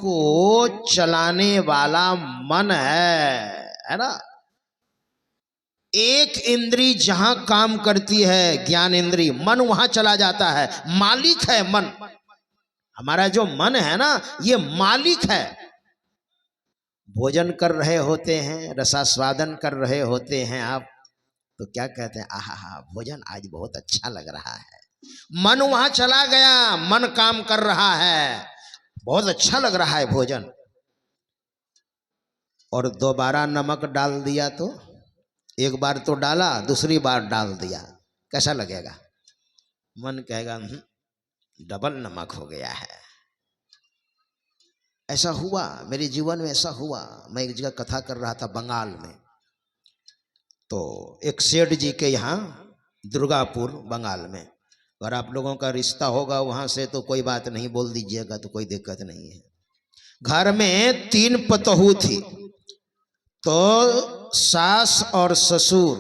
को चलाने वाला मन है ना। एक इंद्री जहां काम करती है, ज्ञान इंद्री, मन वहां चला जाता है। मालिक है मन, हमारा जो मन है ना ये मालिक है। भोजन कर रहे होते हैं, रसास्वादन कर रहे होते हैं आप, तो क्या कहते हैं, आहा भोजन आज बहुत अच्छा लग रहा है। मन वहां चला गया, मन काम कर रहा है, बहुत अच्छा लग रहा है भोजन। और दोबारा नमक डाल दिया तो, एक बार तो डाला, दूसरी बार डाल दिया, कैसा लगेगा? मन कहेगा डबल नमक हो गया है। ऐसा हुआ मेरे जीवन में, ऐसा हुआ। मैं एक जगह कथा कर रहा था बंगाल में, तो एक सेठ जी के यहाँ, दुर्गापुर बंगाल में, अगर आप लोगों का रिश्ता होगा वहाँ से तो कोई बात नहीं, बोल दीजिएगा तो कोई दिक्कत नहीं है। घर में 3 पतोहू थी, तो सास और ससुर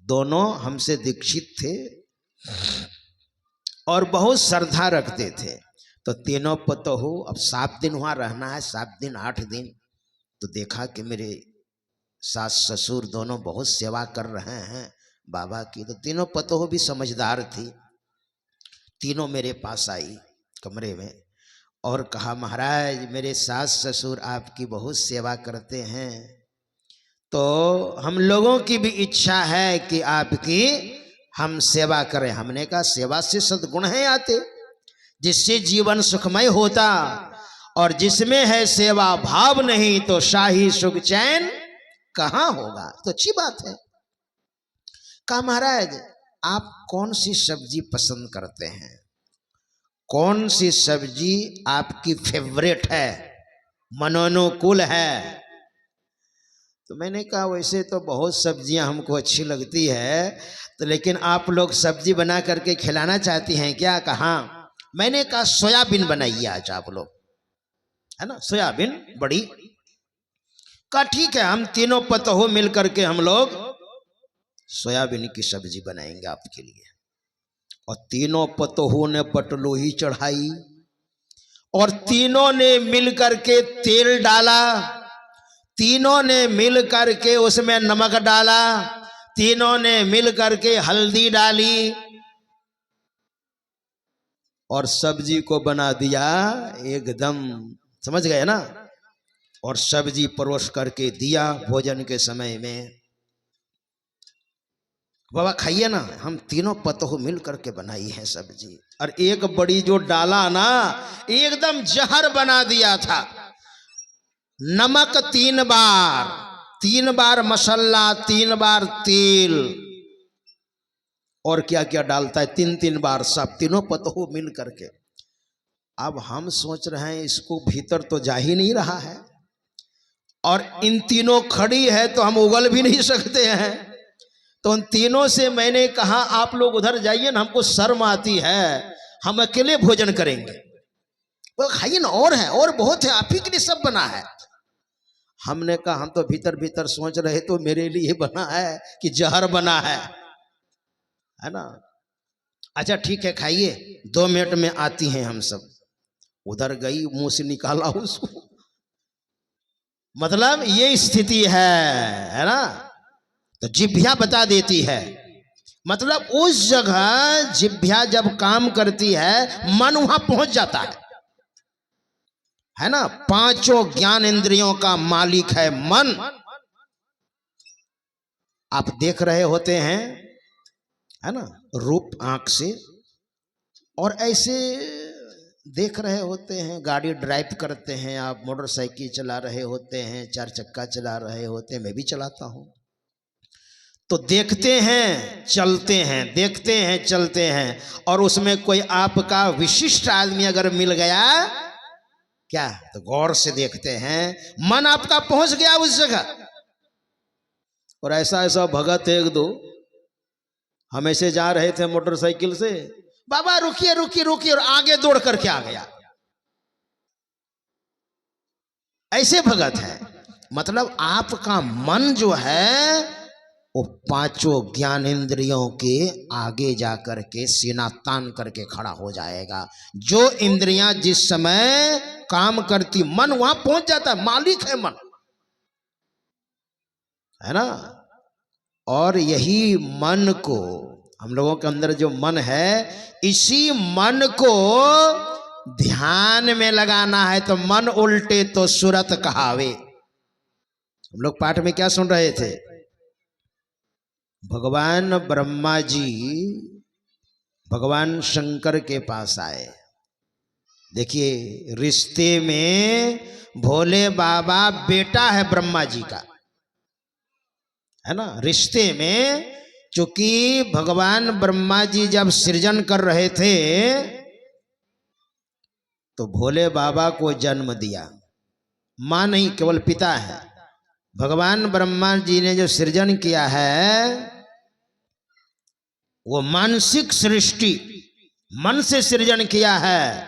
दोनों हमसे दीक्षित थे और बहुत श्रद्धा रखते थे। तो तीनों पतोहू, अब 7 दिन वहाँ रहना है, 7 दिन 8 दिन, तो देखा कि मेरे सास ससुर दोनों बहुत सेवा कर रहे हैं बाबा की। तो तीनों पतोहू भी समझदार थी, तीनों मेरे पास आई कमरे में और कहा, महाराज मेरे सास ससुर आपकी बहुत सेवा करते हैं, तो हम लोगों की भी इच्छा है कि आपकी हम सेवा करें। हमने कहा, सेवा से सद्गुण है आते, जिससे जीवन सुखमय होता, और जिसमें है सेवा भाव नहीं तो शाही सुख चैन कहां होगा। तो अच्छी बात है। कहा, महाराज आप कौन सी सब्जी पसंद करते हैं, कौन सी सब्जी आपकी फेवरेट है, मनोनुकूल है? तो मैंने कहा, वैसे तो बहुत सब्जियां हमको अच्छी लगती है, तो लेकिन आप लोग सब्जी बना करके खिलाना चाहती हैं क्या? कहा, मैंने कहा सोयाबीन बनाइए आज आप लोग, है ना, सोयाबीन बड़ी। कहा ठीक है, हम तीनों पतोहू मिल करके हम लोग सोयाबीन की सब्जी बनाएंगे आपके लिए। और तीनों पतोहू ने पटलोही चढ़ाई और तीनों ने मिल करके तेल डाला, तीनों ने मिल करके उसमें नमक डाला, तीनों ने मिल करके हल्दी डाली और सब्जी को बना दिया एकदम, समझ गए ना। और सब्जी परोस करके दिया भोजन के समय में, बाबा खाइए ना, हम तीनों पतोहू मिल करके बनाई है सब्जी। और एक बड़ी जो डाला ना, एकदम जहर बना दिया था। नमक 3 बार, 3 बार मसाला, 3 बार तेल, और क्या क्या डालता है 3-3 बार, सब तीनों पतोहू मिल करके। अब हम सोच रहे हैं इसको भीतर तो जा ही नहीं रहा है, और इन तीनों खड़ी है तो हम उगल भी नहीं सकते हैं। तो उन तीनों से मैंने कहा, आप लोग उधर जाइए ना, हमको शर्म आती है, हम अकेले भोजन करेंगे। वो खाइए ना, और है, और बहुत है, आप ही के लिए सब बना है। हमने कहा, हम तो भीतर भीतर सोच रहे तो मेरे लिए बना है कि जहर बना है ना। अच्छा ठीक है, खाइए, 2 मिनट में आती हैं हम सब। उधर गई, मुंह से निकाला उसको, मतलब ये स्थिति है ना। तो जिह्वा बता देती है, मतलब उस जगह जिह्वा जब काम करती है, मन वहां पहुंच जाता है ना। 5 ज्ञान इंद्रियों का मालिक है मन। आप देख रहे होते हैं, है ना, रूप आंख से, और ऐसे देख रहे होते हैं, गाड़ी ड्राइव करते हैं आप, मोटरसाइकिल चला रहे होते हैं, 4 चक्का चला रहे होते हैं, मैं भी चलाता हूं। तो देखते हैं चलते हैं, देखते हैं चलते हैं, और उसमें कोई आपका विशिष्ट आदमी अगर मिल गया, क्या, तो गौर से देखते हैं, मन आपका पहुंच गया उस जगह। और ऐसा ऐसा भगत 1-2, हम ऐसे जा रहे थे मोटरसाइकिल से, बाबा रुकिए रुकिए रुकिए, और आगे दौड़ करके आ गया। ऐसे भगत है। मतलब आपका मन जो है वो पांचों ज्ञान इंद्रियों के आगे जाकर के सीना तान करके खड़ा हो जाएगा। जो इंद्रियां जिस समय काम करती, मन वहां पहुंच जाता है, मालिक है मन, है ना। और यही मन को, हम लोगों के अंदर जो मन है, इसी मन को ध्यान में लगाना है। तो मन उल्टे तो सुरत कहावे। हम लोग पाठ में क्या सुन रहे थे? भगवान ब्रह्मा जी भगवान शंकर के पास आए। देखिए, रिश्ते में भोले बाबा बेटा है ब्रह्मा जी का, है ना। रिश्ते में चूंकि भगवान ब्रह्मा जी जब सृजन कर रहे थे तो भोले बाबा को जन्म दिया। मां नहीं, केवल पिता है। भगवान ब्रह्मा जी ने जो सृजन किया है वो मानसिक सृष्टि, मन से सृजन किया है।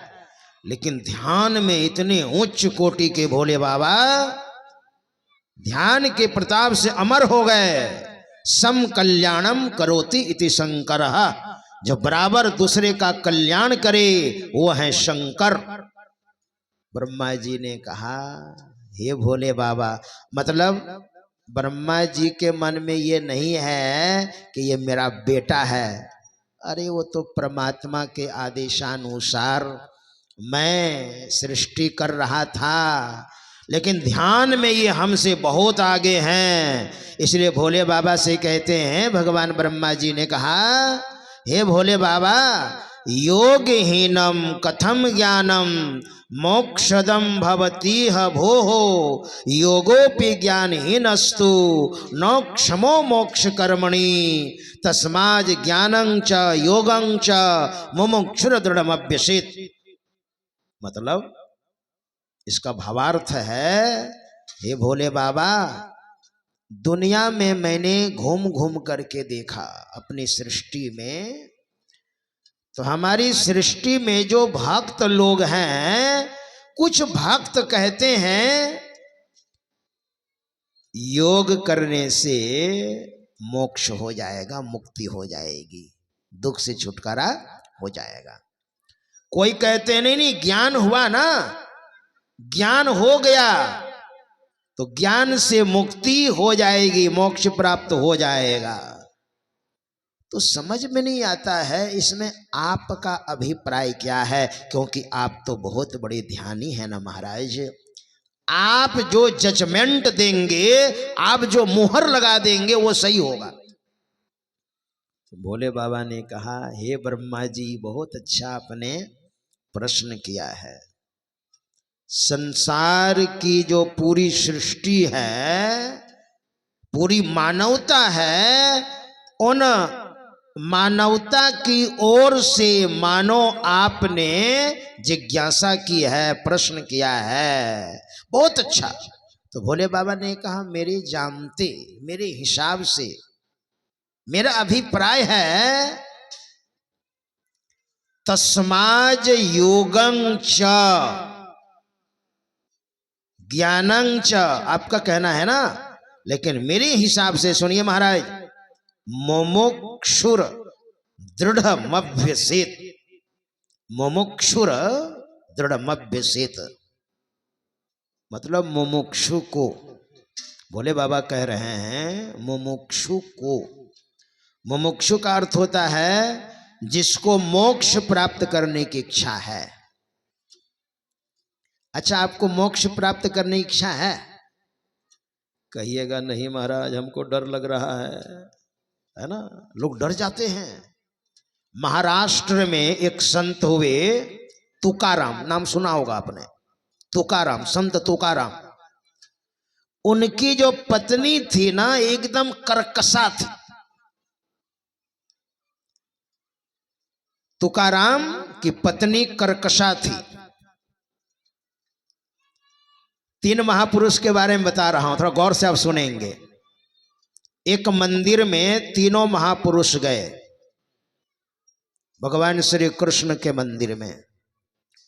लेकिन ध्यान में इतने उच्च कोटि के भोले बाबा ध्यान के प्रताप से अमर हो गए। सम कल्याणम करोति इति शंकरः, जो बराबर दूसरे का कल्याण करे वो है शंकर। ब्रह्मा जी ने कहा, हे भोले बाबा, मतलब ब्रह्मा जी के मन में ये नहीं है कि ये मेरा बेटा है। अरे वो तो परमात्मा के आदेशानुसार मैं सृष्टि कर रहा था, लेकिन ध्यान में ये हमसे बहुत आगे हैं। इसलिए भोले बाबा से कहते हैं, भगवान ब्रह्मा जी ने कहा, हे भोले बाबा, योगहीनम कथम ज्ञानम मोक्षदम भवतीह भोहो, योगोपि ज्ञानहीनस्तु न क्षमो मोक्ष कर्मणि, तस्माद् ज्ञानं च योगं च मुमुक्षुर दृढ़मभ्यसेत्। मतलब इसका भावार्थ है, हे भोले बाबा, दुनिया में मैंने घूम घूम करके देखा अपनी सृष्टि में, तो हमारी सृष्टि में जो भक्त लोग हैं, कुछ भक्त कहते हैं योग करने से मोक्ष हो जाएगा, मुक्ति हो जाएगी, दुख से छुटकारा हो जाएगा। कोई कहते हैं नहीं नहीं, ज्ञान हुआ ना, ज्ञान हो गया तो ज्ञान से मुक्ति हो जाएगी, मोक्ष प्राप्त हो जाएगा। तो समझ में नहीं आता है इसमें आपका अभिप्राय क्या है, क्योंकि आप तो बहुत बड़े ध्यानी हैं ना महाराज। आप जो जजमेंट देंगे, आप जो मुहर लगा देंगे वो सही होगा। तो भोले बाबा ने कहा, हे ब्रह्मा जी, बहुत अच्छा आपने प्रश्न किया है। संसार की जो पूरी सृष्टि है, पूरी मानवता है, उन मानवता की ओर से मानो आपने जिज्ञासा की है, प्रश्न किया है, बहुत अच्छा। तो भोले बाबा ने कहा, मेरे जानते, मेरे हिसाब से, मेरा अभिप्राय है, तस्माज योगं च ज्ञानं च, आपका कहना है ना, लेकिन मेरे हिसाब से सुनिए महाराज, मुमुक्षुर दृढ़मभ्यसेत्, मुमुक्षुर दृढ़मभ्यसेत्, मतलब मुमुक्षु को, भोले बाबा कह रहे हैं मुमुक्षु को। मुमुक्षु का अर्थ होता है जिसको मोक्ष प्राप्त करने की इच्छा है। अच्छा, आपको मोक्ष प्राप्त करने की इच्छा है? कहिएगा नहीं महाराज, हमको डर लग रहा है ना। लोग डर जाते हैं। महाराष्ट्र में एक संत हुए, तुकाराम, नाम सुना होगा आपने, तुकाराम, संत तुकाराम। उनकी जो पत्नी थी ना, एकदम कर्कशा थी। तुकाराम की पत्नी कर्कशा थी। 3 महापुरुष के बारे में बता रहा हूं, थोड़ा गौर से आप सुनेंगे। एक मंदिर में तीनों महापुरुष गए, भगवान श्री कृष्ण के मंदिर में।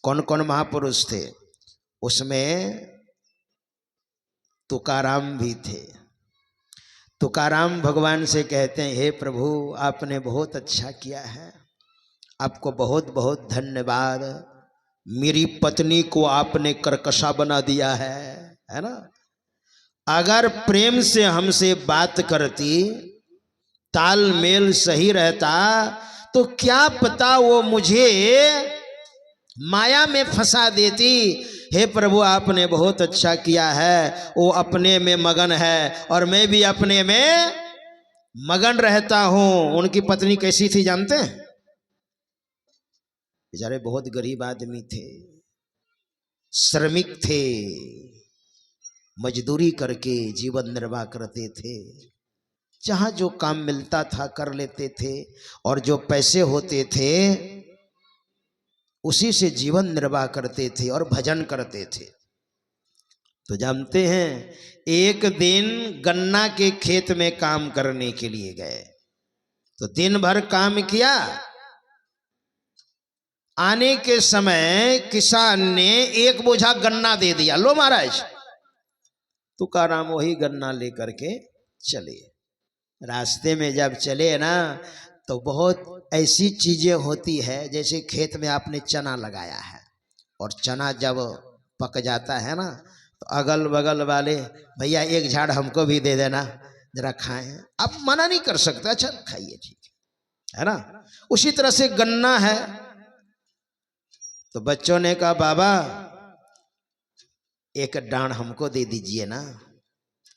कौन कौन महापुरुष थे उसमें? तुकाराम भी थे। तुकाराम भगवान से कहते हैं, हे प्रभु आपने बहुत अच्छा किया है, आपको बहुत बहुत धन्यवाद। मेरी पत्नी को आपने कर्कशा बना दिया है ना। अगर प्रेम से हमसे बात करती, तालमेल सही रहता, तो क्या पता वो मुझे माया में फंसा देती। हे प्रभु आपने बहुत अच्छा किया है। वो अपने में मगन है और मैं भी अपने में मगन रहता हूं। उनकी पत्नी कैसी थी जानते हैं? बेचारे बहुत गरीब आदमी थे, श्रमिक थे, मजदूरी करके जीवन निर्वाह करते थे। जहां जो काम मिलता था कर लेते थे, और जो पैसे होते थे उसी से जीवन निर्वाह करते थे और भजन करते थे। तो जानते हैं, एक दिन गन्ना के खेत में काम करने के लिए गए, तो दिन भर काम किया। आने के समय किसान ने एक बोझा गन्ना दे दिया, लो महाराज। तुकाराम वही गन्ना लेकर के चले। रास्ते में जब चले ना, तो बहुत ऐसी चीजें होती है, जैसे खेत में आपने चना लगाया है और चना जब पक जाता है ना, तो अगल बगल वाले, भैया एक झाड़ हमको भी दे देना, जरा खाएं। आप मना नहीं कर सकते, अच्छा खाइए, ठीक है ना। उसी तरह से गन्ना है। तो बच्चों ने कहा बाबा एक डांड हमको दे दीजिए ना।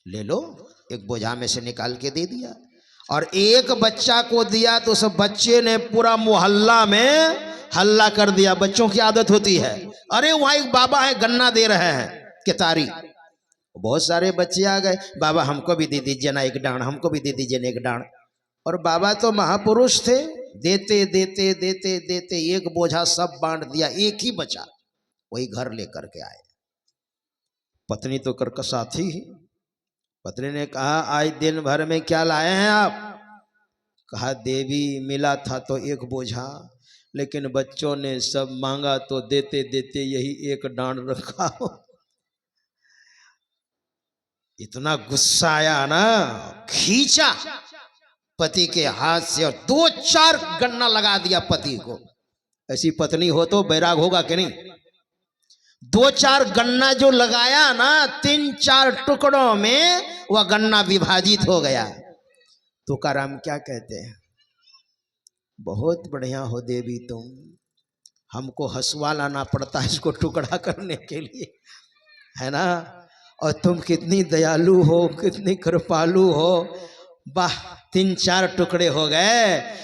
ले लो, एक बोझा में से निकाल के दे दिया। और एक बच्चा को दिया तो उस बच्चे ने पूरा मोहल्ला में हल्ला कर दिया। बच्चों की आदत होती है, अरे वहां एक बाबा है गन्ना दे रहे हैं, केतारी। बहुत सारे बच्चे आ गए, बाबा हमको भी दे दीजिए ना एक डांड, हमको भी दे दीजिए ना एक डांड। और बाबा तो महापुरुष थे, देते देते देते देते एक बोझा सब बांट दिया, एक ही बचा, वही घर लेकर के आए। पत्नी तो कर्कशा थी। पत्नी ने कहा आज दिन भर में क्या लाए हैं आप? कहा देवी मिला था तो एक बोझा, लेकिन बच्चों ने सब मांगा तो देते देते यही एक डांड रखा हो। इतना गुस्सा आया ना, खींचा पति के हाथ से और 2-4 गन्ना लगा दिया पति को। ऐसी पत्नी हो तो बैराग होगा कि नहीं? 2-4 गन्ना जो लगाया ना, 3-4 टुकड़ों में वह गन्ना विभाजित हो गया। तुकाराम क्या कहते हैं, बहुत बढ़िया हो देवी तुम, हमको हंसुआ लाना पड़ता है इसको टुकड़ा करने के लिए, है ना। और तुम कितनी दयालु हो, कितनी कृपालु हो। वाह, 3-4 टुकड़े हो गए,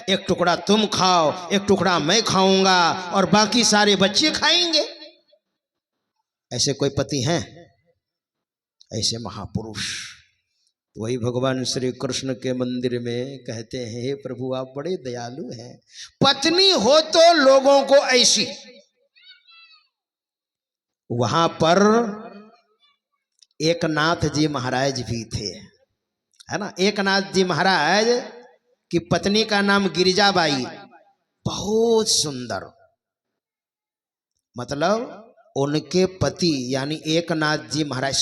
एक टुकड़ा तुम खाओ, एक टुकड़ा मैं खाऊंगा और बाकी सारे बच्चे खाएंगे। ऐसे कोई पति हैं? ऐसे महापुरुष। तो वही भगवान श्री कृष्ण के मंदिर में कहते हैं, हे प्रभु आप बड़े दयालु हैं। पत्नी हो तो लोगों को ऐसी। वहां पर एकनाथ जी महाराज भी थे, है ना। एकनाथ जी महाराज की पत्नी का नाम गिरिजाबाई, बहुत सुंदर। मतलब उनके पति यानी एकनाथ जी महाराज